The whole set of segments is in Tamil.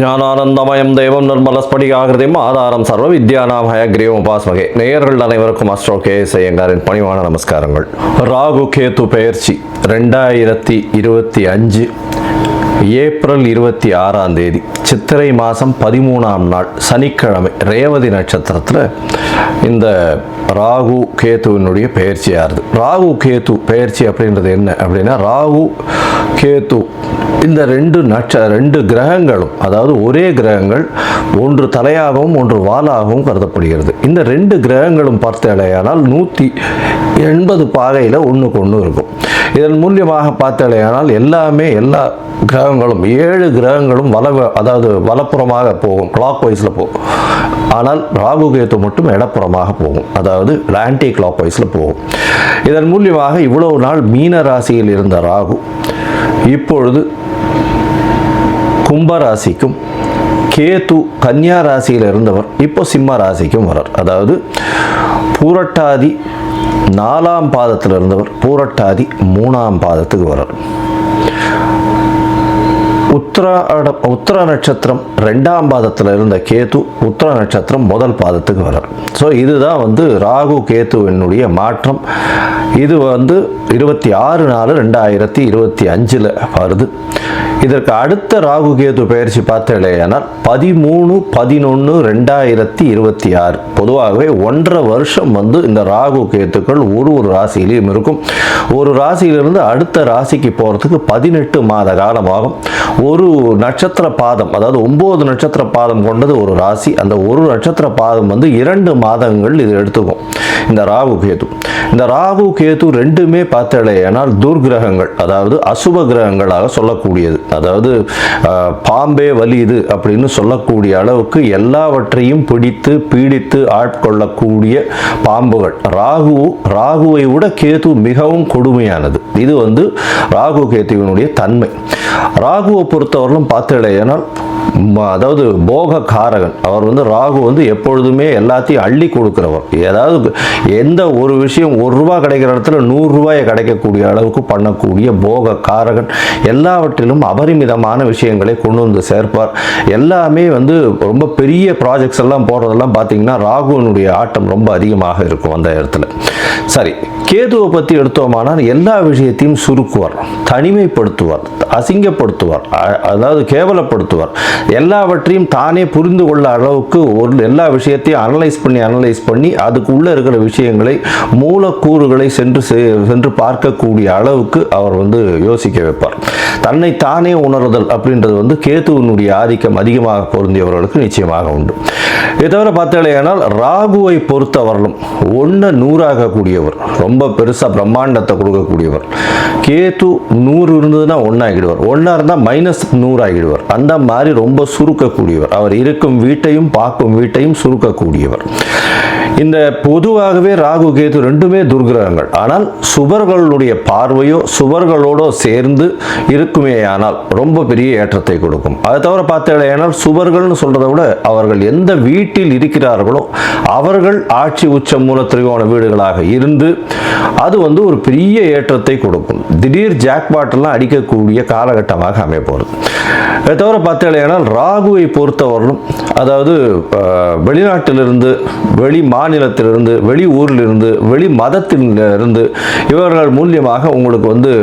ஞானானந்தமயம் தெய்வம் நிர்மலஸ்படிகாகிருதியும் ஆதாரம் சர்வ வித்யானாம் ஹயக்ரீவம் உபாஸ்மகே. நேயர்கள் அனைவருக்கும் அஸ்ட்ரோ கேஎஸ் ஐயங்காரின் பணிவான நமஸ்காரங்கள். ராகு கேது பெயர்ச்சி 2025 ஏப்ரல் 26ஆம் தேதி சித்திரை மாதம் 13ஆம் நாள் சனிக்கிழமை ரேவதி நட்சத்திரத்தில் இந்த ராகு கேத்துவினுடைய பெயர்ச்சியாகுது. ராகு கேத்து பெயர்ச்சி அப்படின்றது என்ன அப்படின்னா, ராகு கேத்து இந்த ரெண்டு கிரகங்களும், அதாவது ஒரே கிரகங்கள், ஒன்று தலையாகவும் ஒன்று வாலாகவும் கருதப்படுகிறது. இந்த ரெண்டு கிரகங்களும் பார்த்தாலேயானால் 180 பாகையில் ஒன்றுக்கு ஒன்று இருக்கும். இதன் மூலியமாக பார்த்தாலேயானால் எல்லா கிரகங்களும் 7 கிரகங்களும் அதாவது வலப்புறமாக போகும், கிளாக் வைஸில் போகும். ஆனால் ராகு கேத்து மட்டும் இடப்புறமாக போகும், அதாவது ஆன்டி கிளாக் வைஸில் போகும். இதன் மூலியமாக இவ்வளவு நாள் மீன ராசியில் இருந்த ராகு இப்பொழுது கும்பராசிக்கும், கேது கன்னியா ராசியில் இருந்தவர் இப்போ சிம்ம ராசிக்கும் வரார். அதாவது பூரட்டாதி 4ஆம் பாதத்தில் இருந்தவர் பூரட்டாதி 3ஆம் பாதத்துக்கு வரார். உத்திர நட்சத்திரம் 2ஆம் பாதத்தில் இருந்த கேது உத்திர நட்சத்திரம் 1 பாதத்துக்கு வரார். ஸோ இதுதான் ராகு கேத்துவினுடைய மாற்றம். இது 26/4/2025 வருது. இதற்கு அடுத்த ராகு கேது பெயர்ச்சி பார்த்தேனால் 13/11/2026. பொதுவாகவே 1.5 வருஷம் இந்த ராகு கேத்துக்கள் ஒரு ராசியிலையும் இருக்கும். ஒரு ராசியிலிருந்து அடுத்த ராசிக்கு போகிறதுக்கு 18 மாத காலமாகும். ஒரு நட்சத்திர பாதம், அதாவது 9 நட்சத்திர பாதம் கொண்டது ஒரு ராசி. அந்த ஒரு நட்சத்திர பாதம் 2 மாதங்கள் இது எடுத்துக்கும். இந்த ராகு கேது ரெண்டுமே பார்த்தேனால் துர்கிரகங்கள், அதாவது அசுப கிரகங்களாக சொல்லக்கூடியது. அதாவது பாம்பே வலியுது அப்படின்னு சொல்லக்கூடிய அளவுக்கு எல்லாவற்றையும் பிடித்து பீடித்து ஆட்கொள்ளக்கூடிய பாம்புகள். ராகுவை விட கேது மிகவும் கொடுமையானது. இது ராகு கேத்துவினுடைய தன்மை. ராகுவை பொறுத்தவரையிலும் பார்த்தேனால் அதாவது போக காரகன். அவர் ராகு எப்பொழுதுமே எல்லாத்தையும் அள்ளி கொடுக்கிறவர். ஏதாவது எந்த ஒரு விஷயம் 1 ரூபா கிடைக்கிற இடத்துல 100 ரூபாயை கிடைக்கக்கூடிய அளவுக்கு பண்ணக்கூடிய போக காரகன். எல்லாவற்றிலும் அபரிமிதமான விஷயங்களை கொண்டு சேர்ப்பார். எல்லாமே ரொம்ப பெரிய ப்ராஜெக்ட்ஸ் எல்லாம் போடுறதெல்லாம் பார்த்தீங்கன்னா ராகுவினுடைய ஆட்டம் ரொம்ப அதிகமாக இருக்கும் அந்த இடத்துல. சரி, கேதுவை பற்றி எடுத்தோமானால் எல்லா விஷயத்தையும் சுருக்குவார், தனிமைப்படுத்துவார், அசிங்கப்படுத்துவார், அதாவது கேவலப்படுத்துவார். எல்லாவற்றையும் தானே புரிந்து கொள்ள அளவுக்கு எல்லா விஷயத்தையும் அனலைஸ் பண்ணி அதுக்குள்ளே இருக்கிற விஷயங்களை, மூலக்கூறுகளை சென்று பார்க்கக்கூடிய அளவுக்கு அவர் யோசிக்க வைப்பார். தன்னை தானே உணர்தல் அப்படின்றது கேதுவினுடைய ஆதிக்கம் அதிகமாக பொருந்தியவர்களுக்கு நிச்சயமாக உண்டு. இதை தவிர பார்த்தாலேயானால் ராகுவை பொறுத்தவர்களும் 1 100 கூடியவர், ரொம்ப பெருசாக பிரம்மாண்டத்தை கொடுக்கக்கூடியவர். கேது 100 இருந்ததுன்னா 1 ஆகிடுவார், 1 இருந்தால் -100 ஆகிடுவார். அந்த மாதிரி ரொம்ப சுருக்கக்கூடியவர். அவர் இருக்கும் வீட்டையும் பார்க்கும் வீட்டையும் சுருக்கக்கூடியவர். இந்த பொதுவாகவே ராகு கேது ரெண்டுமே துர்கிரகங்கள். ஆனால் சுபர்களுடைய பார்வையோ சுபர்களோடு சேர்ந்து இருக்குமேயானால் ரொம்ப பெரிய ஏற்றத்தை கொடுக்கும். அதை தவிர பார்த்தேனால் சுபர்கள்னு சொல்றதை விட அவர்கள் எந்த வீட்டில் இருக்கிறார்களோ அவர்கள் ஆட்சி உச்ச மூல திரிகோண வீடுகளாக இருந்து அது ஒரு பெரிய ஏற்றத்தை கொடுக்கும். திடீர் ஜாக்பாட்டெல்லாம் அடிக்கக்கூடிய காலகட்டமாக அமைப்போகிறது. அதை தவிர பார்த்தேனால் ராகுவை பொறுத்தவரையிலும், அதாவது வெளிநாட்டிலிருந்து, வெளி மாநிலத்திலிருந்து, வெளி ஊரிலிருந்து, வெளி மதத்திலிருந்து இவர்கள் மூலியமாக உங்களுக்கு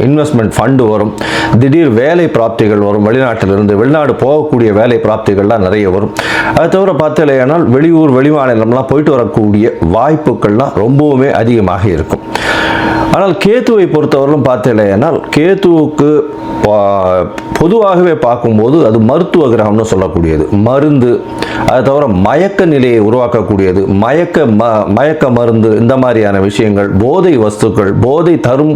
இன்வெஸ்ட்மெண்ட் ஃபண்டு வரும். திடீர் வேலை பிராப்திகள் வரும். வெளிநாட்டிலிருந்து வெளிநாடு போகக்கூடிய வேலை பிராப்திகள்லாம் நிறைய வரும். அதை தவிர பார்த்தேனால் வெளியூர் வெளி மாநிலம்லாம் போயிட்டு வரக்கூடிய வாய்ப்புகள்லாம் ரொம்பவுமே அதிகமாக இருக்கும். ஆனால் கேத்துவை பொறுத்தவரையிலும் பார்த்தேனால் கேத்துவுக்கு பொதுவாகவே பார்க்கும்போது அது மருத்துவ கிரகம்னு சொல்லக்கூடியது. மருந்து, அதை தவிர மயக்க நிலையை உருவாக்கக்கூடியது, மயக்க மருந்து, இந்த மாதிரியான விஷயங்கள், போதை வஸ்துக்கள், போதை தரும்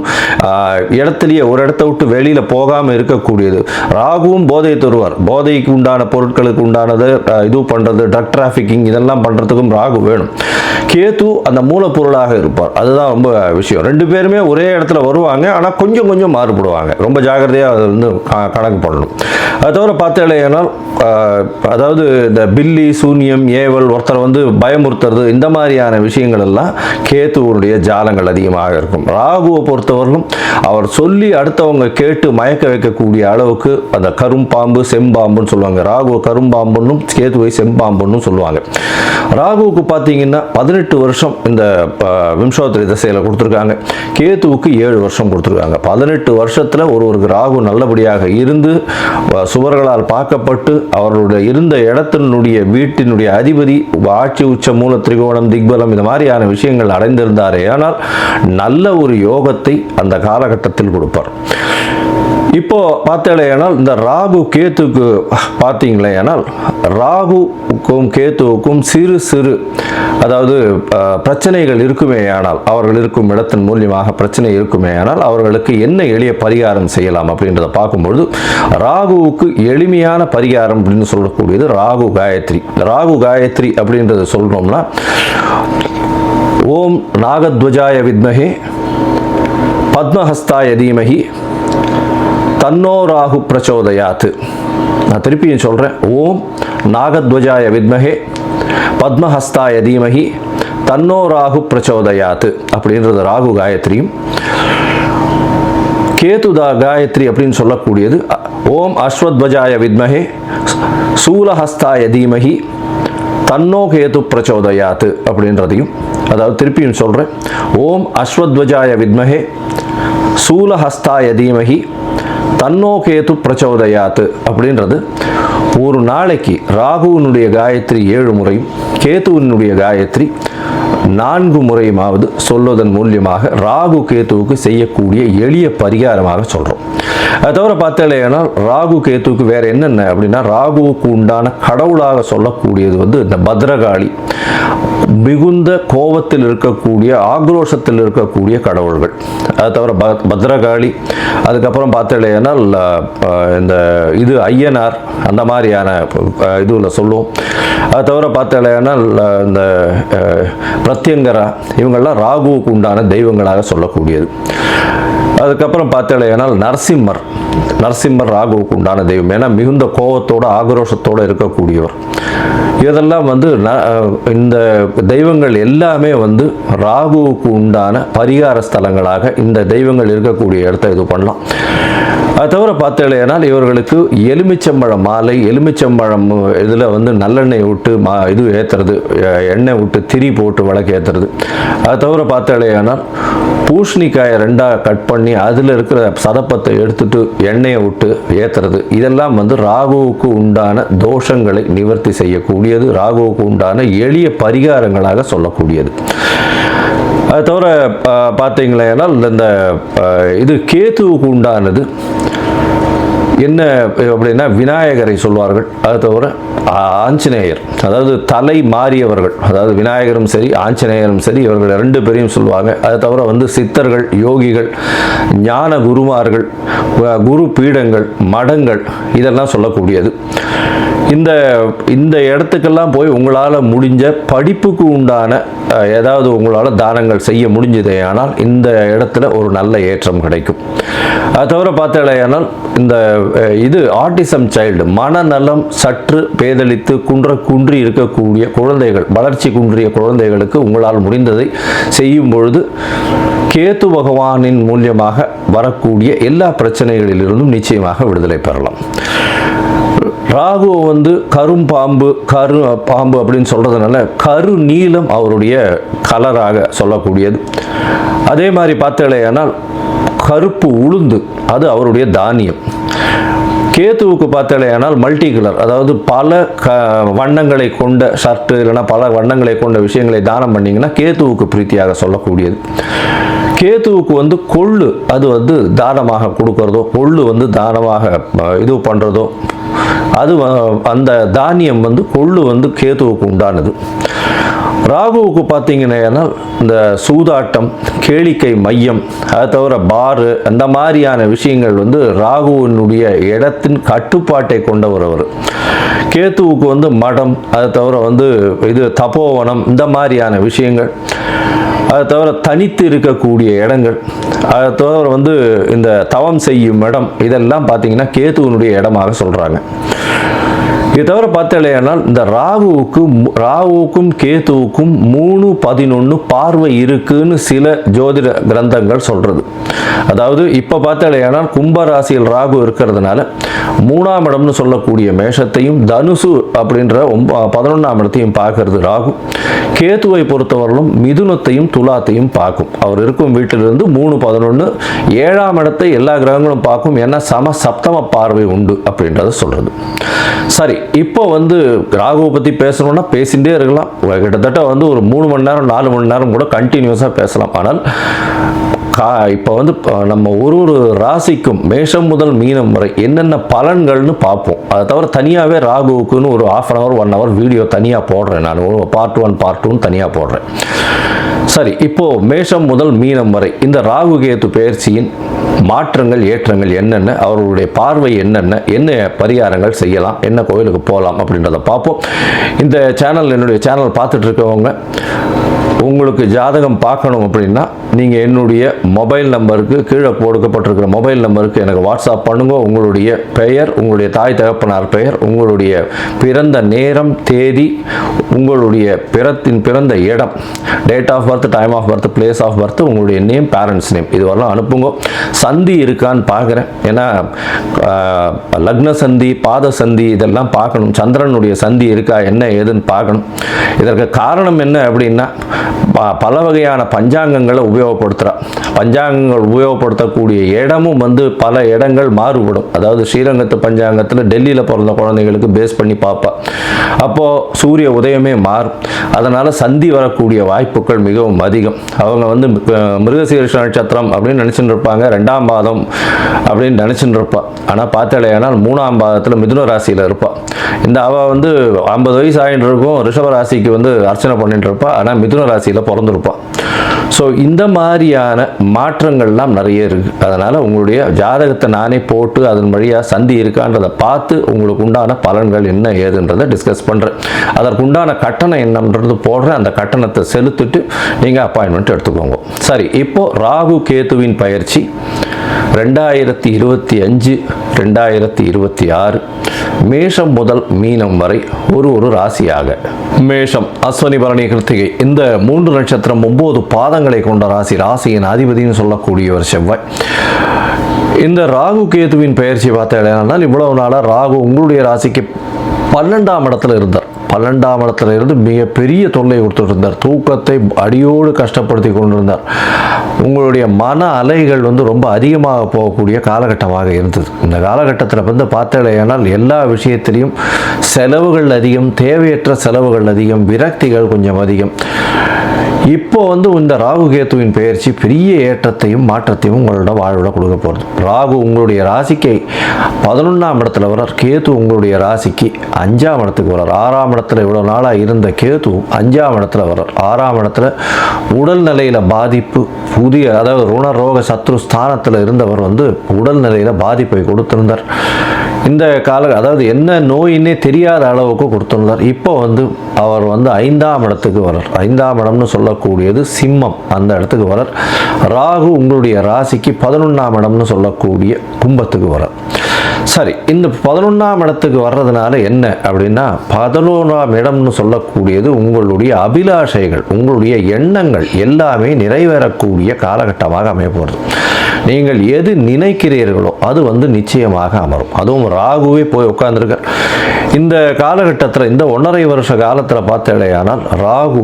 இடத்துலையே ஒரு இடத்த விட்டு வெளியில் போகாமல் இருக்கக்கூடியது. ராகுவும் போதை தருவார். போதைக்கு உண்டான பொருட்களுக்கு உண்டானது இது பண்ணுறது, ட்ரக் டிராஃபிக்கிங், இதெல்லாம் பண்ணுறதுக்கும் ராகு வேணும். கேது அந்த மூலப்பொருளாக இருப்பார். அதுதான் ரொம்ப விஷயம். 2 பேர் பேருமே ஒரே இடத்துல வருவாங்க, ஆனால் கொஞ்சம் கொஞ்சம் மாறுபடுவாங்க. ரொம்ப ஜாகிரதையாக அதை வந்து கணக்கு பண்ணணும். அது தவிர பார்த்தேனால் அதாவது இந்த பில்லி சூன்யம் ஏவல் ஒருத்தரை வந்து பயமுறுத்துறது இந்த மாதிரியான விஷயங்கள் எல்லாம் கேத்துவனுடைய ஜாலங்கள் அதிகமாக இருக்கும். ராகுவை பொறுத்தவரைக்கும் அவர் சொல்லி அடுத்தவங்க கேட்டு மயக்க வைக்கக்கூடிய அளவுக்கு அந்த கரும்பாம்பு செம்பாம்புன்னு சொல்லுவாங்க. ராகுவை கரும்பாம்புன்னு கேத்துவை செம்பாம்புன்னு சொல்லுவாங்க. ராகுவுக்கு பார்த்தீங்கன்னா 18 வருஷம் இந்த விம்சோத்தரி திசையில் கொடுத்துருக்காங்க. கேத்துவுக்கு 7 வருஷம் கொடுத்துருக்காங்க. 18 வருஷத்தில் ஒருவருக்கு ராகு நல்லபடியாக இருந்து சுவர்களால் பார்க்கப்பட்டு அவர்களுடைய இருந்த இடத்தினுடைய வீட்டினுடைய அதிபதி ஆட்சி உச்ச மூல திரிகோணம் திக்பலம் இந்த மாதிரியான விஷயங்கள் அடைந்திருந்தாரே ஆனால் நல்ல ஒரு யோகத்தை அந்த காலகட்டத்தில் கொடுப்பார். இப்போ பார்த்தேனால் இந்த ராகு கேத்துக்கு பார்த்தீங்களேனால் ராகுக்கும் கேத்துவுக்கும் சிறு சிறு அதாவது பிரச்சனைகள் இருக்குமே ஆனால் அவர்கள் இருக்கும் இடத்தின் மூலியமாக பிரச்சனை இருக்குமே ஆனால் அவர்களுக்கு என்ன எளிய பரிகாரம் செய்யலாம் அப்படின்றத பார்க்கும்பொழுது ராகுவுக்கு எளிமையான பரிகாரம் அப்படின்னு சொல்லக்கூடியது ராகு காயத்ரி. ராகு காயத்ரி அப்படின்றத சொல்றோம்னா ஓம் நாகத்வஜாய வித்மஹே பத்மஹஸ்தாய தீமஹி தன்னோ ராகு பிரச்சோதயாத். நான் திருப்பியும் சொல்கிறேன். ஓம் நாகத்வஜாய வித்மஹே பத்மஹஸ்தாய தீமஹி தன்னோ ராகு பிரச்சோதயாத் அப்படின்றது ராகு காயத்ரியும். கேதுதா காயத்ரி அப்படின்னு சொல்லக்கூடியது ஓம் அஸ்வத்வஜாய வித்மஹே சூலஹஸ்தாய தீமஹி தன்னோ கேது பிரச்சோதயாத் அப்படின்றதையும், அதாவது திருப்பியும் சொல்கிறேன். ஓம் அஸ்வத்வஜாய வித்மஹே சூலஹஸ்தாய தீமஹி தன்னோ கேது பிரச்சோதயாத் அப்படின்றது ஒரு நாளைக்கு ராகுவினுடைய காயத்ரி 7 முறையும் கேதுவினுடைய காயத்ரி 4 முறையுமாவது சொல்வதன் மூலியமாக ராகு கேத்துவுக்கு செய்யக்கூடிய எளிய பரிகாரமாக சொல்கிறோம். அது தவிர பார்த்தேன்னா ராகு கேத்துவுக்கு வேற என்னென்ன அப்படின்னா ராகுவுக்கு உண்டான கடவுளாக சொல்லக்கூடியது வந்து இந்த பத்ரகாளி, மிகுந்த கோபத்தில் இருக்கக்கூடிய ஆக்ரோஷத்தில் இருக்கக்கூடிய கடவுள்கள். அது தவிர பத்ரகாளி, அதுக்கப்புறம் பார்த்தேன்னா இந்த இது ஐயனார் அந்த மாதிரியான இதுவில் சொல்லுவோம். அது தவிர பார்த்தேன்னா இந்த பிரத்யங்கரா இவங்கள்லாம் ராகுவுக்கு உண்டான தெய்வங்களாக சொல்லக்கூடியது. அதுக்கப்புறம் பார்த்தேனால் நரசிம்மர் ராகுவுக்கு உண்டான தெய்வம். ஏன்னா மிகுந்த கோபத்தோடு ஆக்ரோஷத்தோடு இருக்கக்கூடியவர். இதெல்லாம் வந்து இந்த தெய்வங்கள் எல்லாமே வந்து ராகுவுக்கு உண்டான பரிகார ஸ்தலங்களாக இந்த தெய்வங்கள் இருக்கக்கூடிய இடத்த இது பண்ணலாம். அது தவிர பார்த்தேனால் இவர்களுக்கு எலுமிச்சம்பழம் மாலை, எலுமிச்சம்பழம் இதில் வந்து நல்லெண்ணெய் விட்டு இது ஏற்றுறது, எண்ணெய் விட்டு திரி போட்டு விளக்கு ஏற்றுறது. அது தவிர பார்த்தேனால் பூசணிக்காயை 2ஆக கட் பண்ணி அதில் இருக்கிற சதப்பத்தை எடுத்துட்டு எண்ணெயை விட்டு ஏற்றுறது. இதெல்லாம் வந்து ராகுவுக்கு உண்டான தோஷங்களை நிவர்த்தி செய்யக்கூடியது, ராகுவுக்கு உண்டான எளிய பரிகாரங்களாக சொல்லக்கூடியது. அது தவிர பார்த்தீங்களேனால் இந்த இது கேத்துவுக்கு உண்டானது என்ன அப்படின்னா விநாயகரை சொல்வார்கள். அது தவிர ஆஞ்சநேயர், அதாவது தலை மாறியவர்கள், அதாவது விநாயகரும் சரி ஆஞ்சநேயரும் சரி இவர்கள் 2 பேரையும் சொல்லுவாங்க. அது தவிர வந்து சித்தர்கள், யோகிகள், ஞான குருமார்கள், குரு பீடங்கள், மடங்கள் இதெல்லாம் சொல்லக்கூடியது. இந்த இடத்துக்கெல்லாம் போய் உங்களால் முடிஞ்ச படிப்புக்கு உண்டான ஏதாவது உங்களால் தானங்கள் செய்ய முடிஞ்சதே ஆனால் இந்த இடத்துல ஒரு நல்ல ஏற்றம் கிடைக்கும். அது தவிர பார்த்தேனால் இந்த இது ஆட்டிசம் சைல்டு, மனநலம் சற்று பேதலித்து குன்றி இருக்கக்கூடிய குழந்தைகள், வளர்ச்சி குன்றிய குழந்தைகளுக்கு உங்களால் முடிந்ததை செய்யும் பொழுது கேத்து பகவானின் மூலியமாக வரக்கூடிய எல்லா பிரச்சனைகளிலிருந்தும் நிச்சயமாக விடுதலை பெறலாம். ராகு வந்து கரும்பாம்பு பாம்பு அப்படின்னு சொல்றதுனால கரு நீலம் அவருடைய கலராக சொல்லக்கூடியது. அதே மாதிரி பார்த்தேனால் கருப்பு உளுந்து அது அவருடைய தானியம். கேத்துவுக்கு பார்த்தேனால் மல்டி கலர், அதாவது பல வண்ணங்களை கொண்ட ஷர்ட்டு இல்லைன்னா பல வண்ணங்களை கொண்ட விஷயங்களை தானம் பண்ணிங்கன்னா கேத்துவுக்கு பிரீத்தியாக சொல்லக்கூடியது. கேத்துவுக்கு வந்து கொள்ளு அது வந்து தானமாக கொடுக்கறதோ, கொள்ளு வந்து தானமாக இது பண்ணுறதோ, அது அந்த தானியம் வந்து கொள்ளு வந்து கேத்துவுக்கு உண்டானது. ராகுவுக்கு பார்த்தீங்கன்னா இந்த சூதாட்டம், கேளிக்கை மையம், அது தவிர பாரு அந்த மாதிரியான விஷயங்கள் வந்து ராகுவினுடைய இடத்தின் கட்டுப்பாட்டை கொண்டவர் அவர். கேத்துவுக்கு வந்து மடம், அது தவிர வந்து இது தபோவனம் இந்த மாதிரியான விஷயங்கள். அதை தவிர தனித்து இருக்கக்கூடிய இடங்கள், அதை தவிர வந்து இந்த தவம் செய்யும் இடம், இதெல்லாம் பார்த்தீங்கன்னா கேதுவனுடைய இடமாக சொல்கிறாங்க. இது தவிர பார்த்தலையானால் இந்த ராகுவுக்கும் கேதுவுக்கும் 3-11 பார்வை இருக்குன்னு சில ஜோதிட கிரந்தங்கள் சொல்கிறது. அதாவது இப்போ பார்த்தலையானால் கும்பராசியில் ராகு இருக்கிறதுனால 3ஆம் இடம்னு சொல்லக்கூடிய மேஷத்தையும் தனுசு அப்படின்ற 11ஆம் இடத்தையும் பார்க்கறது ராகு. கேதுவை பொறுத்தவரையிலும் மிதுனத்தையும் துலாத்தையும் பார்க்கும். அவர் இருக்கும் வீட்டிலிருந்து 3-11 7ஆம் இடத்தை எல்லா கிரகங்களும் பார்க்கும். ஏன்னா சப்தம பார்வை உண்டு அப்படின்றத சொல்கிறது. சரி, இப்போ வந்து ராகுவை பற்றி பேசணும்னா பேசிகிட்டே இருக்கலாம். கிட்டத்தட்ட வந்து ஒரு 3 மணி நேரம் 4 மணி நேரம் கூட கண்டினியூஸாக பேசலாம். ஆனால் இப்போ வந்து நம்ம ஒரு ராசிக்கும் மேஷம் முதல் மீனம் வரை என்னென்ன பலன்கள்னு பார்ப்போம். அதை தவிர தனியாகவே ராகுவுக்குன்னு ஒரு 1/2 hour 1 hour வீடியோ தனியாக போடுறேன். நான் பார்ட் 1 பார்ட் 2 தனியாக போடுறேன். சரி, இப்போ மேஷம் முதல் மீனம் வரை இந்த ராகு கேது பெயர்ச்சியின் மாற்றங்கள் ஏற்றங்கள் என்னென்ன, அவர்களுடைய பார்வை என்னென்ன, என்ன பரிகாரங்கள் செய்யலாம், என்ன கோயிலுக்கு போகலாம் அப்படின்றத பார்ப்போம். இந்த சேனல், என்னுடைய சேனல் பார்த்துட்டு இருக்கவங்க உங்களுக்கு ஜாதகம் பார்க்கணும் அப்படின்னா நீங்கள் என்னுடைய மொபைல் நம்பருக்கு, கீழே கொடுக்கப்பட்டிருக்கிற மொபைல் நம்பருக்கு எனக்கு வாட்ஸ்அப் பண்ணுங்க. உங்களுடைய பெயர், உங்களுடைய தாய் தகப்பனார் பெயர், உங்களுடைய பிறந்த நேரம், தேதி, உங்களுடைய பிறந்த இடம், date of birth, time of birth, place of birth, உங்களுடைய நேம், பேரண்ட்ஸ் நேம், இதுவரெல்லாம் அனுப்புங்க. சந்தி இருக்கான்னு பார்க்குறேன். ஏன்னா லக்ன சந்தி, பாத சந்தி இதெல்லாம் பார்க்கணும். சந்திரனுடைய சந்தி இருக்கா, என்ன ஏதுன்னு பார்க்கணும். இதற்கு காரணம் என்ன அப்படின்னா பல வகையான பஞ்சாங்கங்களை உபயோகப்படுத்துகிறா. பஞ்சாங்கங்கள் உபயோகப்படுத்தக்கூடிய இடமும் வந்து பல இடங்கள் மாறுபடும். அதாவது ஸ்ரீரங்கத்து பஞ்சாங்கத்தில் டெல்லியில் பிறந்த குழந்தைகளுக்கு பேஸ் பண்ணி பார்ப்பா. அப்போது சூரிய உதயமே மாறும். அதனால் சந்தி வரக்கூடிய வாய்ப்புகள் மிகவும் அதிகம். அவங்க வந்து மிருகசீரிஷ நட்சத்திரம் அப்படின்னு நினச்சிட்டு இருப்பாங்க, 2ஆம் பாதம் அப்படின்னு நினச்சிட்டு இருப்பாள். ஆனால் பார்த்தாலேயானால் 3ஆம் பாதத்தில் மிதுன ராசியில் இருப்பாள். இந்த அவள் வந்து 50 வயசு ஆகிட்டு இருக்கும், ரிஷப ராசிக்கு வந்து அர்ச்சனை பண்ணிட்டு இருப்பாள். ஆனால் மிதுன ராசியில் பிறந்திருப்பாள். ஸோ இந்த மாதிரியான மாற்றங்கள்லாம் நிறைய இருக்குது. அதனால் உங்களுடைய ஜாதகத்தை நானே போட்டு அதன் வழியாக சந்தி இருக்கான்றதை பார்த்து உங்களுக்கு உண்டான பலன்கள் என்ன ஏதுன்றதை டிஸ்கஸ் பண்ணுறேன். அதற்குண்டான கட்டணம் என்னன்றது போடுறேன். அந்த கட்டணத்தை செலுத்திட்டு நீங்கள் அப்பாயின்மெண்ட் எடுத்துக்கோங்க. சரி, இப்போது ராகு கேதுவின் பயிற்சி 2025 2026 மேஷம் முதல் மீனம் வரை ஒரு ராசியாக. மேஷம், அஸ்வினி, பரணி, கிருத்திகை இந்த 3 நட்சத்திரம் 9 பாதங்களை கொண்ட ராசி. ராசியின் அதிபதினு சொல்லக்கூடியவர் செவ்வாய். இந்த ராகு கேதுவின் பெயர்ச்சி பார்த்தீங்கன்னா இவ்வளவு நாளாக ராகு உங்களுடைய ராசிக்கு 12ஆம் இடத்துல இருந்தார். 12ஆம் இடத்துல இருந்து மிகப்பெரிய தொல்லை கொடுத்துட்டு இருந்தார். தூக்கத்தை அடியோடு கஷ்டப்படுத்தி கொண்டிருந்தார். உங்களுடைய மன அலைகள் வந்து ரொம்ப அதிகமாக போகக்கூடிய காலகட்டமாக இருந்தது. இந்த காலகட்டத்தில் வந்து பார்த்தேனால் எல்லா விஷயத்திலையும் செலவுகள் அதிகம், தேவையற்ற செலவுகள் அதிகம், விரக்திகள் கொஞ்சம் அதிகம். இப்போ வந்து இந்த ராகு கேத்துவின் பெயர்ச்சி பெரிய ஏற்றத்தையும் மாற்றத்தையும் உங்களோட வாழ்வில் கொடுக்க போகிறது. ராகு உங்களுடைய ராசிக்கு 11ஆம் இடத்துல வரார். கேது உங்களுடைய ராசிக்கு 5ஆம் இடத்துக்கு வரார். 6ஆம் இடத்துல இவ்வளோ நாளாக இருந்த கேது 5ஆம் இடத்துல வரார். 6ஆம் இடத்துல உடல் நிலையில் பாதிப்பு, அதாவது ருணரோக சத்ரு ஸ்தானத்தில் இருந்தவர் வந்து உடல் நிலையில் பாதிப்பை கொடுத்திருந்தார். இந்த அதாவது என்ன நோயின்னே தெரியாத அளவுக்கு கொடுத்திருந்தார். இப்போ வந்து அவர் வந்து 5ஆம் இடத்துக்கு வரார். 5ஆம் இடம்னு சொல்லக்கூடியது சிம்மம், அந்த இடத்துக்கு வரார். ராகு உங்களுடைய ராசிக்கு 11ஆம் இடம்னு சொல்லக்கூடிய கும்பத்துக்கு வரார். சரி, இந்த 11ஆம் இடத்துக்கு வர்றதுனால என்ன அப்படின்னா 11ஆம் இடம்னு சொல்லக்கூடியது உங்களுடைய அபிலாஷைகள், உங்களுடைய எண்ணங்கள் எல்லாமே நிறைவேறக்கூடிய காலகட்டமாக அமையப்படுது. நீங்கள் எது நினைக்கிறீர்களோ அது வந்து நிச்சயமாக அமரும். அதுவும் ராகுவே போய் உட்கார்ந்துருக்கார் இந்த காலகட்டத்தில். இந்த 1.5 வருஷ காலத்தில் பார்த்தேனால் ராகு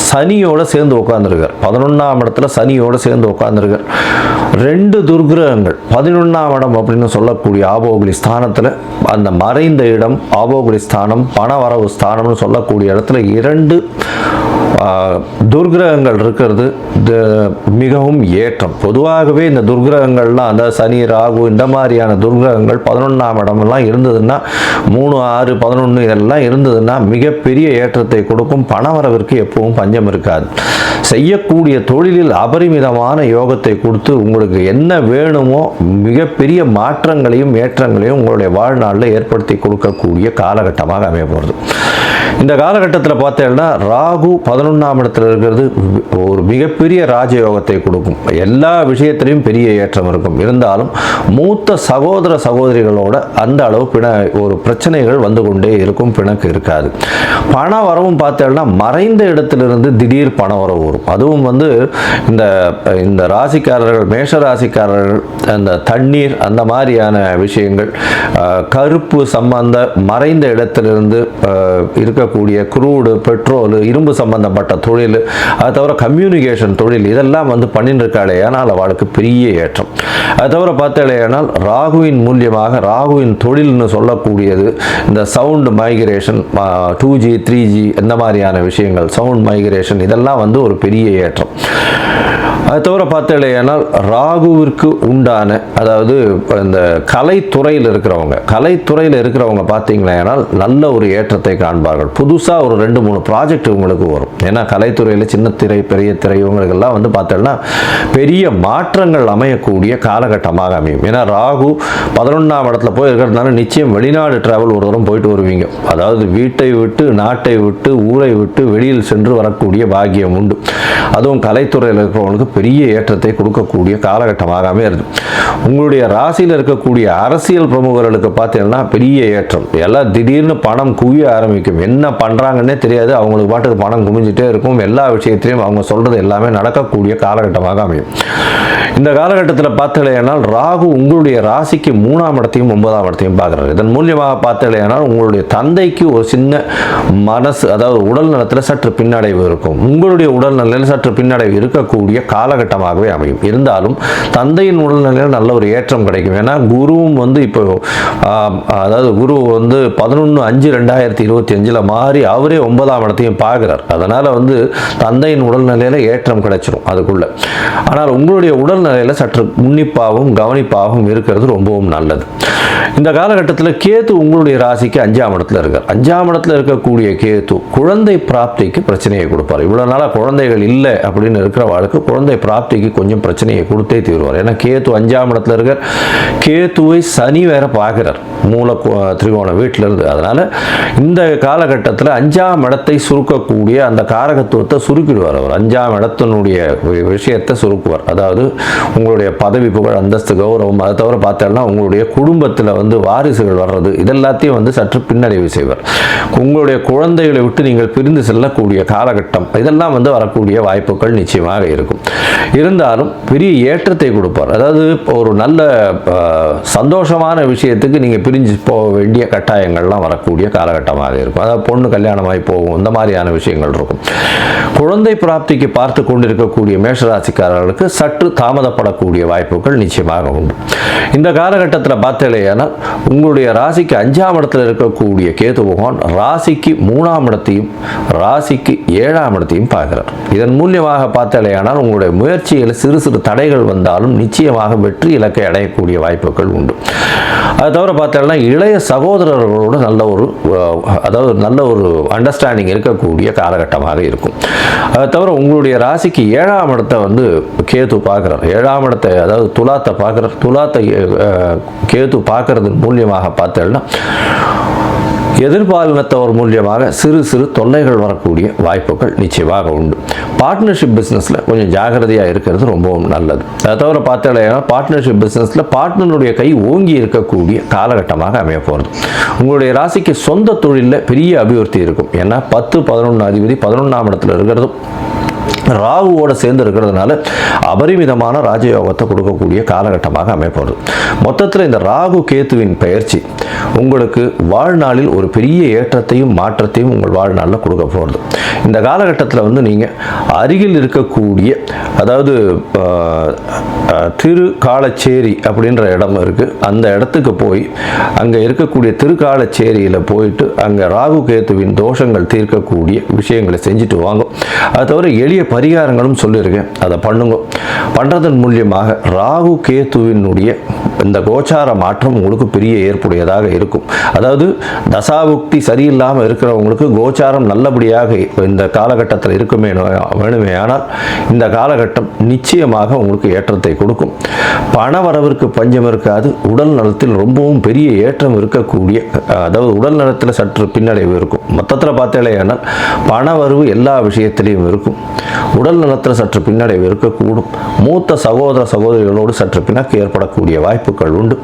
சனியோட சேர்ந்து உட்கார்ந்துருக்கார். 11ஆம் இடத்துல சனியோட சேர்ந்து உட்கார்ந்துருக்கார். 2 துர்கிரகங்கள் 11ஆம் இடம் அப்படின்னு சொல்லக்கூடிய ஆபோகுலி ஸ்தானத்தில், அந்த மறைந்த இடம் ஆபோகுலி ஸ்தானம், பணவரவு ஸ்தானம்னு சொல்லக்கூடிய இடத்துல 2 துர்கிரகங்கள் இருக்கிறது மிகவும் ஏற்றம். பொதுவாகவே இந்த துர்கிரகங்கள்லாம், அந்த சனி, ராகு இந்த மாதிரியான துர்கிரகங்கள் 11ஆம் இடமெல்லாம் இருந்ததுன்னா 3, 6, 11 இதெல்லாம் இருந்ததுன்னா மிகப்பெரிய ஏற்றத்தை கொடுக்கும். பணவரவிற்கு எப்பவும் பஞ்சம் இருக்காது. செய்யக்கூடிய தொழிலில் அபரிமிதமான யோகத்தை கொடுத்து உங்களுடைய உங்களுக்கு என்ன வேணுமோ மிகப்பெரிய மாற்றங்களையும் ஏற்றங்களையும் உங்களுடைய வாழ்நாளில் ஏற்படுத்தி கொடுக்கக்கூடிய காலகட்டமாக அமைய போகிறது. இந்த காலகட்டத்தில் பார்த்தீங்கன்னா ராகு 11ஆம் இடத்துல இருக்கிறது ஒரு மிகப்பெரிய ராஜயோகத்தை கொடுக்கும். எல்லா விஷயத்திலையும் பெரிய ஏற்றம் இருக்கும். இருந்தாலும் மூத்த சகோதர சகோதரிகளோட அந்த அளவு ஒரு பிரச்சனைகள் வந்து கொண்டே இருக்கும், பிணக்கு இருக்காது. பண வரவும் பார்த்தீங்கன்னா மறைந்த இடத்திலிருந்து திடீர் பண வரவு வரும். அதுவும் இந்த ராசிக்காரர்கள், மேஷ ராசிக்காரர்கள், அந்த தண்ணீர் அந்த மாதிரியான விஷயங்கள், கருப்பு சம்பந்த மறைந்த இடத்திலிருந்து இருக்கக்கூடிய குரூடு, பெட்ரோல், இரும்பு சம்பந்தப்பட்ட தொழில், அது தவிர கம்யூனிகேஷன் தொழில், இதெல்லாம் பண்ணிட்டு இருக்காளேயானால் அவளுக்கு பெரிய ஏற்றம். அது தவிர பார்த்தாலேயானால் ராகுவின் மூலியமாக ராகுவின் தொழில்னு சொல்லக்கூடியது இந்த சவுண்ட் மைக்ரேஷன், 2G 3G இந்த மாதிரியான விஷயங்கள், சவுண்ட் மைக்ரேஷன், இதெல்லாம் ஒரு பெரிய ஏற்றம். அது தவிர பார்த்தாலேயானால் ராகுவிற்கு உண்டான, அதாவது இந்த கலைத்துறையில் இருக்கிறவங்க பார்த்தீங்கன்னா நல்ல ஒரு ஏற்றத்தை காண்பார்கள். புதுசாக ஒரு 2-3 ப்ராஜெக்ட் உங்களுக்கு வரும். ஏன்னா கலைத்துறையில் சின்ன திரை, பெரிய திரை, இவங்களுக்கெல்லாம் பார்த்தோம்னா பெரிய மாற்றங்கள் அமையக்கூடிய காலகட்டமாக அமையும். ஏன்னா ராகு 11ஆம் இடத்துல போய் இருக்கிறதுனால நிச்சயம் வெளிநாடு டிராவல் ஒரு தூரம் போயிட்டு வருவீங்க. அதாவது வீட்டை விட்டு, நாட்டை விட்டு, ஊரை விட்டு வெளியில் சென்று வரக்கூடிய பாக்கியம் உண்டு. அதுவும் கலைத்துறையில் இருக்கிறவங்களுக்கு பெரிய ஏற்றத்தை கொடுக்கக்கூடிய காலகட்டமாக அமையிறது. உங்களுடைய ராசியில் இருக்கக்கூடிய அரசியல் பிரமுகர்களுக்கு பார்த்தீங்கன்னா பெரிய ஏற்றம். எல்லாம் திடீர்னு பணம் குவிய ஆரம்பிக்கும். என்ன பண்ணுறாங்கன்னே தெரியாது. அவங்களுக்கு பாட்டுக்கு பணம் குமிஞ்சிட்டே இருக்கும். எல்லா விஷயத்திலையும் அவங்க சொல்கிறது எல்லாமே நடக்கக்கூடிய காலகட்டமாக அமையும். இந்த காலகட்டத்தில் பார்த்தலையானால் ராகு உங்களுடைய ராசிக்கு 3ஆம் இடத்தையும் 9ஆம் இடத்தையும் பார்க்குறாரு. இதன் மூலியமாக பார்த்தலையானால் உங்களுடைய தந்தைக்கு ஒரு சின்ன மனசு, அதாவது உடல் நலத்தில் சற்று பின்னடைவு இருக்கும். உங்களுடைய உடல் நிலையில் சற்று பின்னடைவு இருக்கக்கூடிய காலகட்டமாகவே அமையும். இருந்தாலும் தந்தையின் உடல்நிலையில் நல்ல ஒரு ஏற்றம் கிடைக்கும். ஏன்னா குருவும் இப்போ அதாவது குரு 11/5/2025 மாறி அவரே 9ஆம் இடத்தையும் பார்க்கிறார். அதனால் தந்தையின் உடல்நிலையில் ஏற்றம் கிடைச்சிடும் அதுக்குள்ள. ஆனால் உங்களுடைய உடல்நிலையில் சற்று உன்னிப்பாகவும் கவனிப்பாகவும் இருக்கிறது ரொம்பவும் நல்லது. இந்த காலகட்டத்தில் கேது உங்களுடைய ராசிக்கு 5ஆம் இடத்துல இருக்கார். 5ஆம் இடத்துல இருக்கக்கூடிய கேது குழந்தை பிராப்திக்கு பிரச்சனையை கொடுப்பார். இவ்வளோ நாளாக குழந்தைகள் இல்லை அப்படின்னு இருக்கிற வாழ்க்கை குழந்தை பிராப்திக்கு கொஞ்சம் பிரச்சனையை கொடுத்தே தீர்வார். ஏன்னா கேது 5ஆம் இடத்துல இருக்கார். கேதுவை சனி வேற பார்க்கிறார் மூல திரிகோண வீட்டில் இருந்து. அதனால் இந்த காலகட்டத்தில் 5ஆம் இடத்தை சுருக்கக்கூடிய அந்த காரகத்துவத்தை சுருக்கிடுவார். அவர் 5ஆம் இடத்தினுடைய விஷயத்தை சுருக்குவார். அதாவது உங்களுடைய பதவி, புகழ், அந்தஸ்து, கௌரவம், அதை தவிர பார்த்தோம்னா உங்களுடைய குடும்பத்தில் வாரிசுகள் வர்றது, இதெல்லாத்தையும் சற்று பின்னடைவு செய்வார். உங்களுடைய குழந்தைகளை விட்டு நீங்கள் பிரிந்து செல்லக்கூடிய காலகட்டம், இதெல்லாம் வரக்கூடிய வாய்ப்புகள் நிச்சயமாக இருக்கும். இருந்தாலும் பெரிய ஏற்றத்தை கொடுப்பார். அதாவது ஒரு நல்ல சந்தோஷமான விஷயத்துக்கு நீங்கள் பிரிஞ்சு போக வேண்டிய கட்டாயங்கள்லாம் வரக்கூடிய காலகட்டமாக இருக்கும். அதாவது பொண்ணு கல்யாணமாகி போகும், இந்த மாதிரியான விஷயங்கள் இருக்கும். குழந்தை பிராப்திக்கு பார்த்து கொண்டிருக்கக்கூடிய மேஷராசிக்காரர்களுக்கு சற்று தாமதப்படக்கூடிய வாய்ப்புகள் நிச்சயமாக உண்டு. இந்த காலகட்டத்தில் பார்த்தேன்னா உங்களுடைய ராசிக்கு 5ஆம் இடத்துல இருக்கக்கூடிய கேது பகவான் ராசிக்கு 3ஆம் இடத்தையும் ராசிக்கு 7ஆம் இடத்தையும் பார்க்கிறார். இதன் மூலியமாக பார்த்தேனால் உங்களுடைய முயற்சியில் சிறு சிறு தடைகள் வந்தாலும் நிச்சயமாக வெற்றி இலக்கை அடையக்கூடிய வாய்ப்புகள் உண்டு. அது தவிர பார்த்தோம்னா இளைய சகோதரர்களோடு நல்ல ஒரு அண்டர்ஸ்டாண்டிங் இருக்கக்கூடிய காலகட்டமாக இருக்கும். அதை தவிர உங்களுடைய ராசிக்கு 7ஆம் இடத்தை கேது பார்க்குறார். 7ஆம் இடத்தை, அதாவது துலாத்தை பார்க்குறார். துலாத்தை கேது பார்க்கறதன் மூலியமாக பார்த்தோம்னா எதிர்பாலினத்தவர் மூலியமாக சிறு சிறு தொல்லைகள் வரக்கூடிய வாய்ப்புகள் நிச்சயமாக உண்டு. பார்ட்னர்ஷிப் பிஸ்னஸில் கொஞ்சம் ஜாகிரதையாக இருக்கிறது ரொம்பவும் நல்லது. அதை தவிர பார்த்தீங்கன்னா பார்ட்னர்ஷிப் பிஸ்னஸில் பார்ட்னருடைய கை ஓங்கி இருக்கக்கூடிய காலகட்டமாக அமைய போகிறது. உங்களுடைய ராசிக்கு சொந்த தொழிலில் பெரிய அபிவிருத்தி இருக்கும். ஏன்னா 10-11 அதிபதி 11ஆம் இடத்துல இருக்கிறதும் ராகுவோட சேர்ந்து இருக்கிறதுனால அபரிமிதமான ராஜயோகத்தை கொடுக்கக்கூடிய காலகட்டமாக அமைப்பது. மொத்தத்தில் இந்த ராகு கேத்துவின் பயிற்சி உங்களுக்கு வாழ்நாளில் ஒரு பெரிய ஏற்றத்தையும் மாற்றத்தையும் உங்கள் வாழ்நாளில் கொடுக்க போகிறது. இந்த காலகட்டத்தில் நீங்கள் அருகில் இருக்கக்கூடிய, அதாவது திருக்காலச்சேரி அப்படின்ற இடம் இருக்குது, அந்த இடத்துக்கு போய் அங்கே இருக்கக்கூடிய திருக்காலச்சேரியில் போயிட்டு அங்கே ராகு கேத்துவின் தோஷங்கள் தீர்க்கக்கூடிய விஷயங்களை செஞ்சுட்டு வாங்க. அது தவிர எளிய பரிகாரங்களும் சொல்லியிருக்கேன், அதை பண்ணுங்க. பண்ணுறதன் மூலியமாக ராகு கேத்துவினுடைய இந்த கோச்சார மாற்றம் உங்களுக்கு பெரிய ஏற்புடையதாக இருக்கும். அதாவது தசாபுக்தி சரியில்லாமல் இருக்கிறவங்களுக்கு கோச்சாரம் நல்லபடியாக இந்த காலகட்டத்தில் வேணுமே ஆனால் இந்த காலகட்டம் நிச்சயமாக உங்களுக்கு ஏற்றத்தை கொடுக்கும். பண வரவிற்கு பஞ்சம் இருக்காது. உடல் நலத்தில் ரொம்பவும் பெரிய ஏற்றம் இருக்கக்கூடிய, அதாவது உடல் நலத்தில் சற்று பின்னடைவு இருக்கும். மொத்தத்தில் பார்த்தேனால் பண வரவு எல்லா விஷயத்திலையும் இருக்கும். உடல் நலத்தில் சற்று பின்னடைவு இருக்கக்கூடும். மூத்த சகோதர சகோதரிகளோடு சற்று பிணக்கு ஏற்படக்கூடிய வாய்ப்புகள் உண்டு.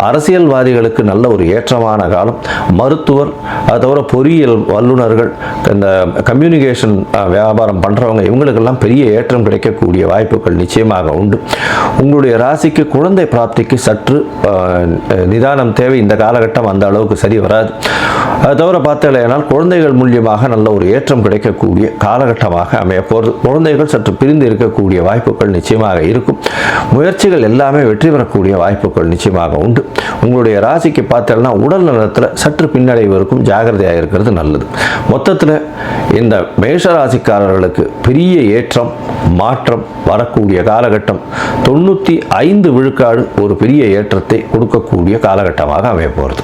அரசியல்வாதிகளுக்கு நல்ல ஒரு ஏற்றமான காலம். மருத்துவர், அது தவிர பொறியியல் வல்லுநர்கள், இந்த கம்யூனிகேஷன் வியாபாரம் பண்ணுறவங்க, இவங்களுக்கெல்லாம் பெரிய ஏற்றம் கிடைக்கக்கூடிய வாய்ப்புகள் நிச்சயமாக உண்டு. உங்களுடைய ராசிக்கு குழந்தை பிராப்திக்கு சற்று நிதானம் தேவை. இந்த காலகட்டம் அந்த அளவுக்கு சரி வராது. அது தவிர பார்த்தேனால் குழந்தைகள் மூலியமாக நல்ல ஒரு ஏற்றம் கிடைக்கக்கூடிய காலகட்டமாக அமைய போகிறது. குழந்தைகள் சற்று பிரிந்து இருக்கக்கூடிய வாய்ப்புகள் நிச்சயமாக இருக்கும். முயற்சிகள் எல்லாமே வெற்றி பெறக்கூடிய வாய்ப்புகள் நிச்சயமாக உண்டு. உங்களுடைய ராசிக்கு பார்த்தேன்னா உடல் நலத்தில் சற்று பின்னடைவு இருக்கும். ஜாகிரதையாக இருக்கிறது நல்லது. மொத்தத்தில் இந்த மேஷ ராசிக்காரர்களுக்கு பெரிய ஏற்றம், மாற்றம் வரக்கூடிய காலகட்டம் 95% ஒரு பெரிய ஏற்றத்தை கொடுக்கக்கூடிய காலகட்டமாக அமைய போகிறது.